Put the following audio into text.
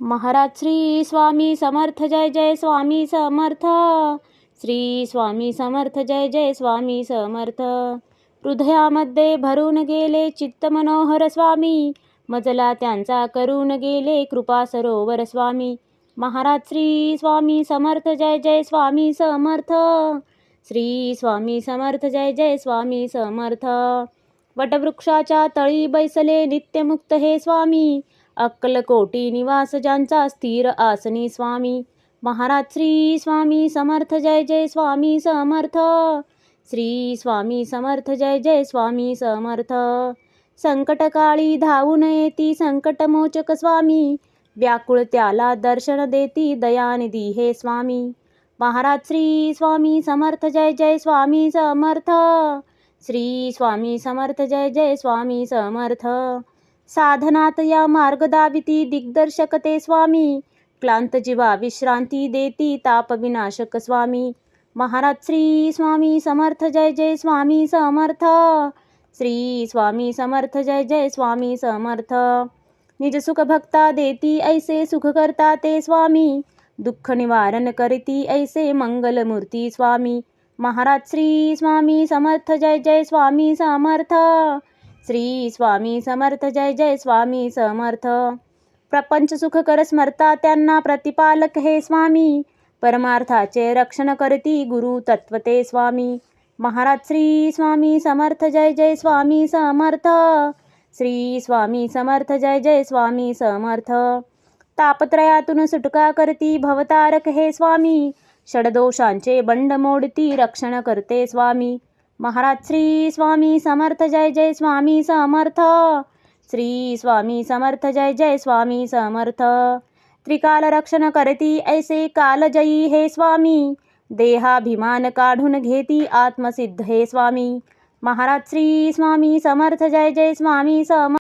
महाराज श्री स्वामी समर्थ जय जय स्वामी समर्थ. श्री स्वामी समर्थ जय जय स्वामी समर्थ. हृदयामध्ये भरून गेले चित्त मनोहर स्वामी, मजला त्यांचा करून गेले कृपा सरोवर स्वामी. महाराज श्री स्वामी समर्थ जय जय स्वामी समर्थ. श्री स्वामी समर्थ जय जय स्वामी समर्थ. वटवृक्षाच्या तळी बैसले नित्यमुक्त हे स्वामी, अक्कलकोटी निवास ज्यांचा स्थिर आसनी स्वामी. महाराज श्री स्वामी समर्थ जय जय स्वामी समर्थ. श्री स्वामी समर्थ जय जय स्वामी समर्थ. संकटकाळी धावून येती संकटमोचक स्वामी, व्याकुळ त्याला दर्शन देती दयानिधी हे स्वामी. महाराज श्री स्वामी समर्थ जय जय स्वामी समर्थ. श्री स्वामी समर्थ जय जय स्वामी समर्थ. साधनात या मार्ग दाविती दिग्दर्शक ते स्वामी, क्लांत जीवा विश्रांती देती ताप विनाशक स्वामी. महाराज श्री स्वामी समर्थ जय जय स्वामी समर्थ. श्री स्वामी समर्थ जय जय स्वामी समर्थ. निज सुख भक्ता देती ऐसे सुख करता ते स्वामी, दुःख निवारण करती ऐसे मंगलमूर्ती स्वामी. महाराज श्री स्वामी समर्थ जय जय स्वामी समर्थ. श्री स्वामी समर्थ जय जय स्वामी समर्थ. प्रपंच सुख कर स्मरता त्यांना प्रतिपालक हे स्वामी, परमार्थाचे रक्षण करती गुरु तत्वते स्वामी. महाराज श्री स्वामी समर्थ जय जय स्वामी समर्थ. श्री स्वामी समर्थ जय जय स्वामी समर्थ. तापत्रयातून सुटका करती भवतारक हे स्वामी, षडदोषांचे बंड मोडती रक्षण करते स्वामी. महाराज श्री स्वामी समर्थ जय जय स्वामी समर्थ. श्री स्वामी समर्थ जय जय स्वामी समर्थ. त्रिकाल रक्षण करती ऐसे कालजयी हे स्वामी, देहाभिमान काढून घेती आत्मसिद्ध हे स्वामी. महाराज श्री स्वामी समर्थ जय जय स्वामी समर्थ.